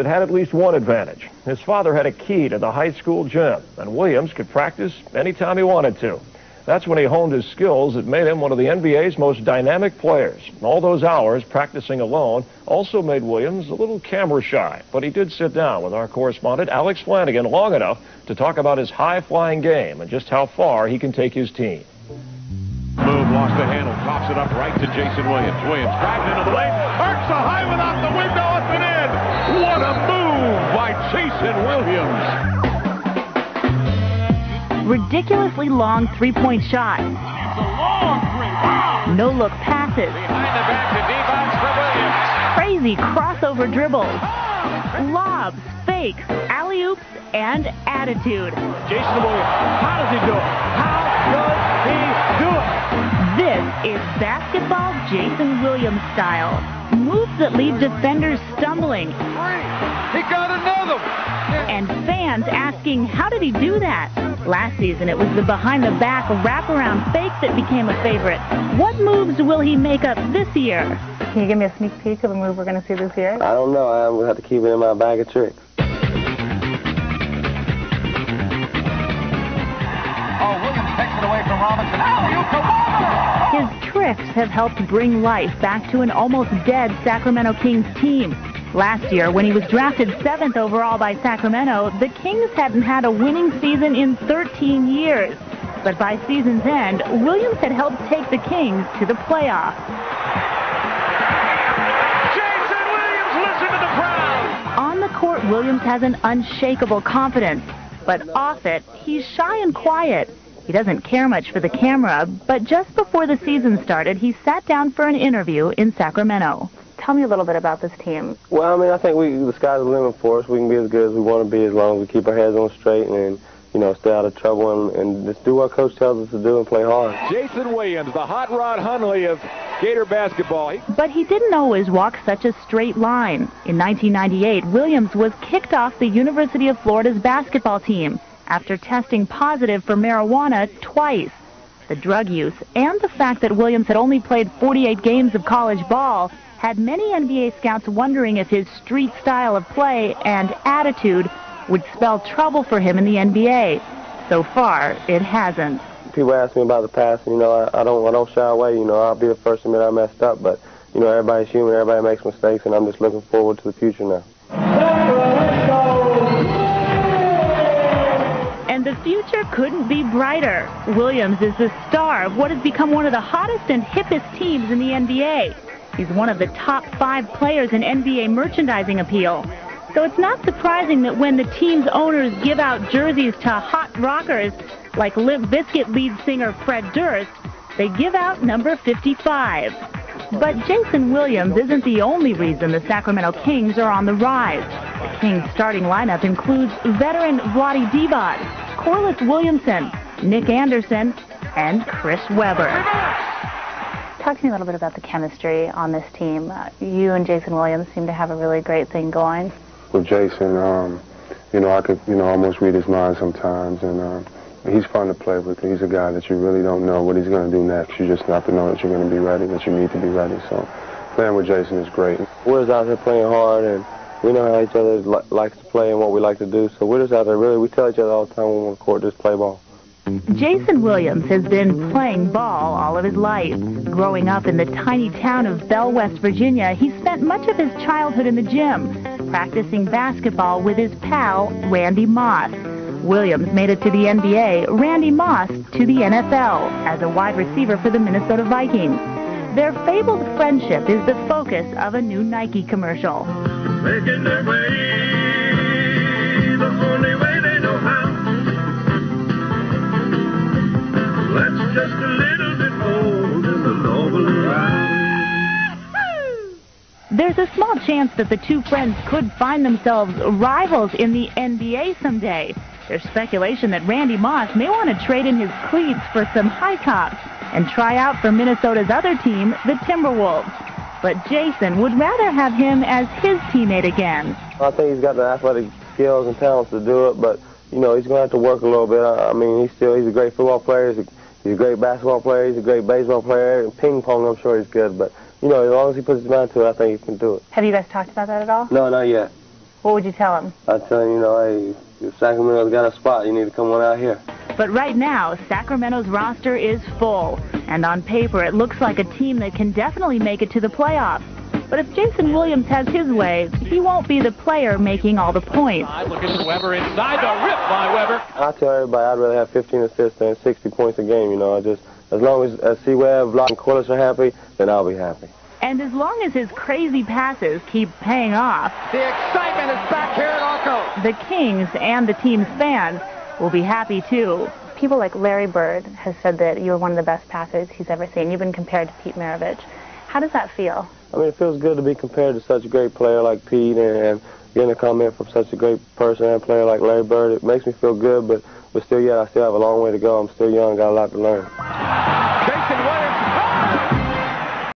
It had at least one advantage. His father had a key to the high school gym, and Williams could practice anytime he wanted to. That's when he honed his skills that made him one of the NBA's most dynamic players. All those hours practicing alone also made Williams a little camera shy, but he did sit down with our correspondent Alex Flanagan long enough to talk about his high-flying game and just how far he can take his team. Move, lost the handle, tops it up right to Jason Williams. Williams driving into the lane, arcs a high without the window, up and in. What a move by Jason Williams. Ridiculously long three-point shot. It's a long three. Wow. No-look passes. Behind the back to D-box for Williams. Crazy crossover dribbles. Lobs, fakes, alley-oops, and attitude. Jason Williams, how does he do it? How does he do it? This is basketball Jason Williams style. Moves that leave defenders stumbling. He got another one. And fans asking, how did he do that? Last season, it was the behind-the-back wraparound fake that became a favorite. What moves will he make up this year? Can you give me a sneak peek of a move we're going to see this year? I don't know. I'm going to have to keep it in my bag of tricks. Oh, Williams takes it away from Robinson. His tricks have helped bring life back to an almost dead Sacramento Kings team. Last year, when he was drafted 7th overall by Sacramento, the Kings hadn't had a winning season in 13 years. But by season's end, Williams had helped take the Kings to the playoffs. Jason Williams, listen to the crowd. On the court, Williams has an unshakable confidence. But off it, he's shy and quiet. He doesn't care much for the camera, but just before the season started, he sat down for an interview in Sacramento. Tell me a little bit about this team. Well, I mean, I think the sky's the limit for us. We can be as good as we want to be as long as we keep our heads on straight and, stay out of trouble and just do what Coach tells us to do and play hard. Jason Williams, the hot rod Hundley of Gator basketball. But he didn't always walk such a straight line. In 1998, Williams was kicked off the University of Florida's basketball team after testing positive for marijuana twice. The drug use and the fact that Williams had only played 48 games of college ball had many NBA scouts wondering if his street style of play and attitude would spell trouble for him in the NBA. So far, it hasn't. People ask me about the past, and, I don't shy away. I'll be the first to admit I messed up, but, everybody's human, everybody makes mistakes, and I'm just looking forward to the future now. And the future couldn't be brighter. Williams is the star of what has become one of the hottest and hippest teams in the NBA. He's one of the top 5 players in NBA merchandising appeal. So it's not surprising that when the team's owners give out jerseys to hot rockers like Limp Bizkit lead singer Fred Durst, they give out number 55. But Jason Williams isn't the only reason the Sacramento Kings are on the rise. The Kings' starting lineup includes veteran Vlade Divac, Corliss Williamson, Nick Anderson, and Chris Webber. Talk to me a little bit about the chemistry on this team. You and Jason Williams seem to have a really great thing going. With Jason, I could, almost read his mind sometimes, and he's fun to play with. He's a guy that you really don't know what he's going to do next. You just have to know that you're going to be ready, that you need to be ready. So playing with Jason is great. We're just out there playing hard, and we know how each other likes to play and what we like to do. So we're just out there we tell each other all the time when we're on the court, just play ball. Jason Williams has been playing ball all of his life. Growing up in the tiny town of Bell, West Virginia, he spent much of his childhood in the gym, practicing basketball with his pal, Randy Moss. Williams made it to the NBA, Randy Moss to the NFL as a wide receiver for the Minnesota Vikings. Their fabled friendship is the focus of a new Nike commercial. Making their way the only way they know how. That's just a little bit more than the normal ride. There's a small chance that the two friends could find themselves rivals in the NBA someday. There's speculation that Randy Moss may want to trade in his cleats for some high tops and try out for Minnesota's other team, the Timberwolves. But Jason would rather have him as his teammate again. I think he's got the athletic skills and talents to do it, but, he's going to have to work a little bit. I mean, he's a great football player. He's a great basketball player. He's a great baseball player. And ping pong, I'm sure he's good. But, as long as he puts his mind to it, I think he can do it. Have you guys talked about that at all? No, not yet. what would you tell him? I'd tell him, you know, hey, if Sacramento's got a spot, you need to come on out here. But right now, Sacramento's roster is full, and on paper it looks like a team that can definitely make it to the playoffs. But if Jason Williams has his way, he won't be the player making all the points. Looking for Weber inside, the rip by Weber. I tell everybody I'd rather have 15 assists than 60 points a game, you know. As long as C-Webb, Block, and Corliss are happy, then I'll be happy. And as long as his crazy passes keep paying off, The excitement is back here at Arco. the Kings and the team's fans will be happy too. People like Larry Bird has said that you're one of the best passers he's ever seen. You've been compared to Pete Maravich. How does that feel? I mean, it feels good to be compared to such a great player like Pete and getting a comment from such a great person and player like Larry Bird. It makes me feel good, but still, I still have a long way to go. I'm still young, got a lot to learn.